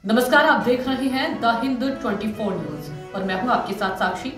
नमस्कार, आप देख रहे हैं द हिंद 24 न्यूज और मैं हूं आपके साथ साक्षी।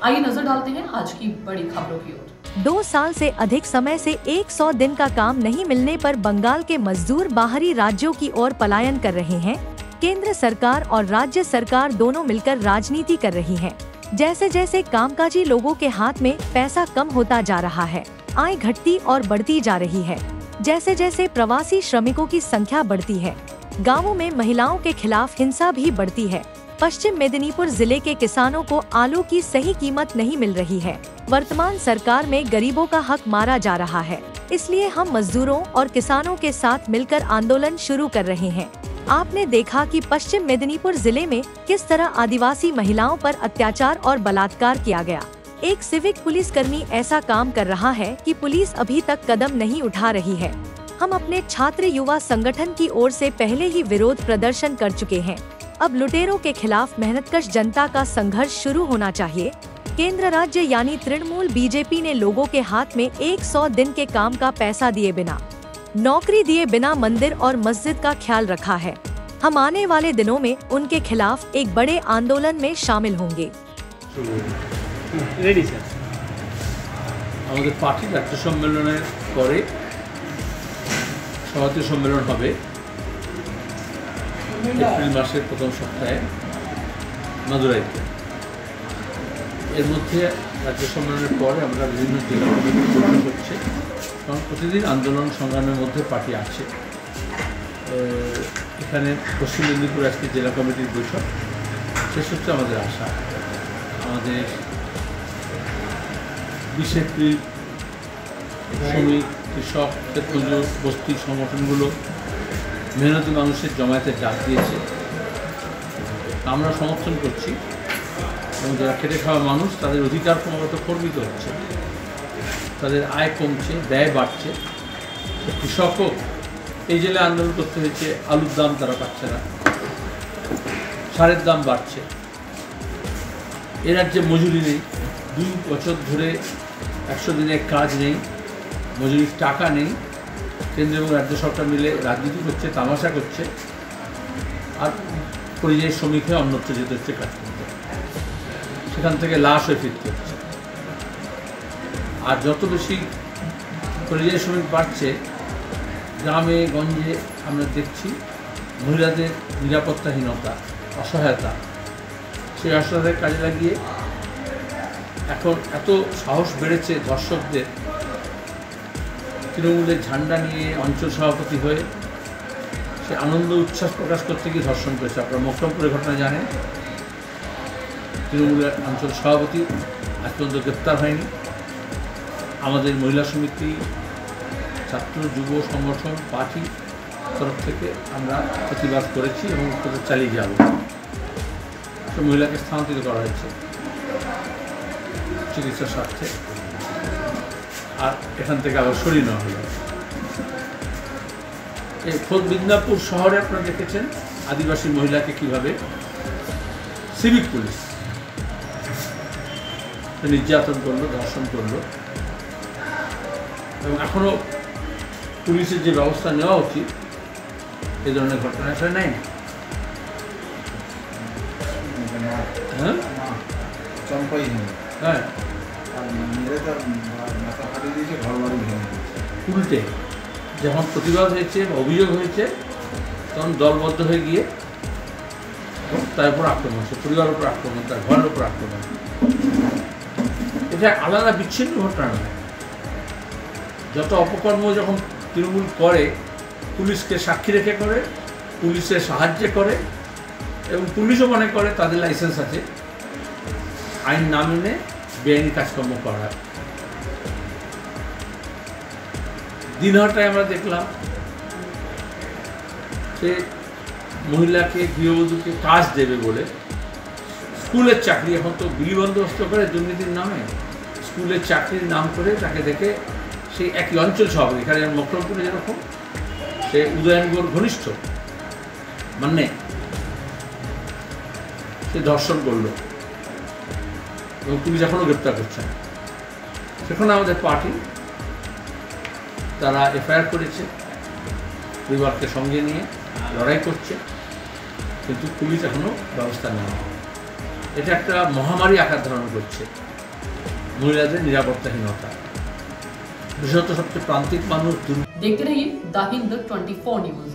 आइए नजर डालते हैं आज की बड़ी खबरों की ओर। 2 साल से अधिक समय से 100 दिन का काम नहीं मिलने पर बंगाल के मजदूर बाहरी राज्यों की ओर पलायन कर रहे हैं। केंद्र सरकार और राज्य सरकार दोनों मिलकर राजनीति कर रही है। जैसे जैसे कामकाजी लोगों के हाथ में पैसा कम होता जा रहा है, आय घटती और बढ़ती जा रही है। जैसे जैसे प्रवासी श्रमिकों की संख्या बढ़ती है, गांवों में महिलाओं के खिलाफ हिंसा भी बढ़ती है। पश्चिम मेदिनीपुर जिले के किसानों को आलू की सही कीमत नहीं मिल रही है। वर्तमान सरकार में गरीबों का हक मारा जा रहा है, इसलिए हम मजदूरों और किसानों के साथ मिलकर आंदोलन शुरू कर रहे हैं। आपने देखा कि पश्चिम मेदिनीपुर जिले में किस तरह आदिवासी महिलाओं पर अत्याचार और बलात्कार किया गया। एक सिविक पुलिसकर्मी ऐसा काम कर रहा है कि पुलिस अभी तक कदम नहीं उठा रही है। हम अपने छात्र युवा संगठन की ओर से पहले ही विरोध प्रदर्शन कर चुके हैं। अब लुटेरों के खिलाफ मेहनतकश जनता का संघर्ष शुरू होना चाहिए। केंद्र राज्य यानी तृणमूल बीजेपी ने लोगों के हाथ में 100 दिन के काम का पैसा दिए बिना, नौकरी दिए बिना मंदिर और मस्जिद का ख्याल रखा है। हम आने वाले दिनों में उनके खिलाफ एक बड़े आंदोलन में शामिल होंगे। रेडी স্যার, আমাদের পার্টি রাজ্য সম্মেলনের পরে সভাপতি সম্মেলন হবে এপ্রিল মাসের প্রথম সপ্তাহে মাদুরাইতে। এর মধ্যে রাজ্য সম্মেলনের পরে আমরা বিভিন্ন জেলা কমিটি গঠন করছে, কারণ প্রতিদিন আন্দোলন সংগ্রামের মধ্যে পার্টি আছে। এখানে পশ্চিম মেদিনীপুর আজকে জেলা কমিটির বৈঠক শেষ হচ্ছে। আমাদের আশা আমাদের 20 এপ্রিল শ্রমিক, কৃষক, ক্ষেত্রমজুর, বস্তি সংগঠনগুলো মেহনতি মানুষের জমায়েতে ডাক দিয়েছে, আমরা সমর্থন করছি। এবং যারা খেটে খাওয়া মানুষ, তাদের অধিকার ক্রমাগত খর্বিত হচ্ছে, তাদের আয় কমছে, ব্যয় বাড়ছে। কৃষকও এই জেলায় আন্দোলন করতে হয়েছে, আলুর দাম তারা পাচ্ছে না, সারের দাম বাড়ছে। এ রাজ্যে মজুরি নেই, 2 বছর ধরে 100 দিনের কাজ নেই, মজুরির টাকা নেই। কেন্দ্র এবং রাজ্য সরকার মিলে রাজনীতি করছে, তামাশা করছে, আর পরিযায়ী শ্রমিক হয়ে অন্যত্র যেতে হচ্ছে কাজ করতে, সেখান থেকে লাশ হয়ে ফিরতে হচ্ছে। আর যত বেশি পরিযায়ী শ্রমিক বাড়ছে, গ্রামে গঞ্জে আমরা দেখছি মহিলাদের নিরাপত্তাহীনতা, অসহায়তা। সেই অসহায়তার কাজে লাগিয়ে এখন এত সাহস বেড়েছে ধর্ষকদের। তৃণমূলের ঝান্ডা নিয়ে অঞ্চল সভাপতি হয়ে সে আনন্দ উচ্ছ্বাস প্রকাশ করতে গিয়ে ধর্ষণ করেছে। আপনারা মকরমপুরের ঘটনা জানেন, তৃণমূলের অঞ্চল সভাপতি আজ পর্যন্ত গ্রেপ্তার হয়নি। আমাদের মহিলা সমিতি, ছাত্র যুব সংগঠন, পার্টি তরফ থেকে আমরা প্রতিবাদ করেছি এবং চালিয়ে যাব। সে মহিলাকে স্থানান্তরিত করা হয়েছে চিকিৎসার স্বার্থে, আর এখান থেকে আবার সরিয়ে নেওয়া হলো। এই খোদ মিদনাপুর শহরে আপনারা দেখেছেন আদিবাসী মহিলাকে কিভাবে সিভিক পুলিশ নির্যাতন করলো, ধর্ষণ করলো। এবং এখনও পুলিশের যে ব্যবস্থা নেওয়া উচিত, এই ধরনের ঘটনা আসলে নেই। হ্যাঁ, হ্যাঁ, উল্টে যখন প্রতিবাদ হয়েছে বা অভিযোগ হয়েছে, তখন দলবদ্ধ হয়ে গিয়ে তার উপর আক্রমণ হচ্ছে, পরিবারের উপর আক্রমণ, তার ঘরের উপর আক্রমণ। এটা আলাদা বিচ্ছিন্ন ঘটনা নয়। যত অপকর্ম যখন তৃণমূল করে, পুলিশকে সাক্ষী রেখে করে, পুলিশের সাহায্যে করে, এবং পুলিশও মনে করে তাদের লাইসেন্স আছে, আইন না মেনে বেআইনি কাজকর্ম করা। দিনহাটায় আমরা দেখলাম সে মহিলাকে, গৃহবধূকে কাজ দেবে বলে স্কুলের চাকরি, এখন তো বিলি বন্দোবস্ত করে দুর্নীতির নামে, স্কুলের চাকরির নাম করে তাকে দেখে সেই একই অঞ্চল সভাপতি, এখানে যেমন মকরমপুরে যেরকম, সে উদয়নগর ঘনিষ্ঠ মানে সে ধর্ষণ করলো এবং পুলিশ এখনও গ্রেপ্তার করছে না। সেখানে আমাদের পার্টি তারা এফআইআর করেছে, পরিবারকে সঙ্গে নিয়ে লড়াই করছে। কিন্তু পুলিশ এখনো ব্যবস্থা নেয়। এটা একটা মহামারী আকার ধারণ করছে, মহিলাদের নিরাপত্তাহীনতা, বিশেষত সবচেয়ে প্রান্তিক মানুষ। देखते रहिए द हिंद 24 न्यूज।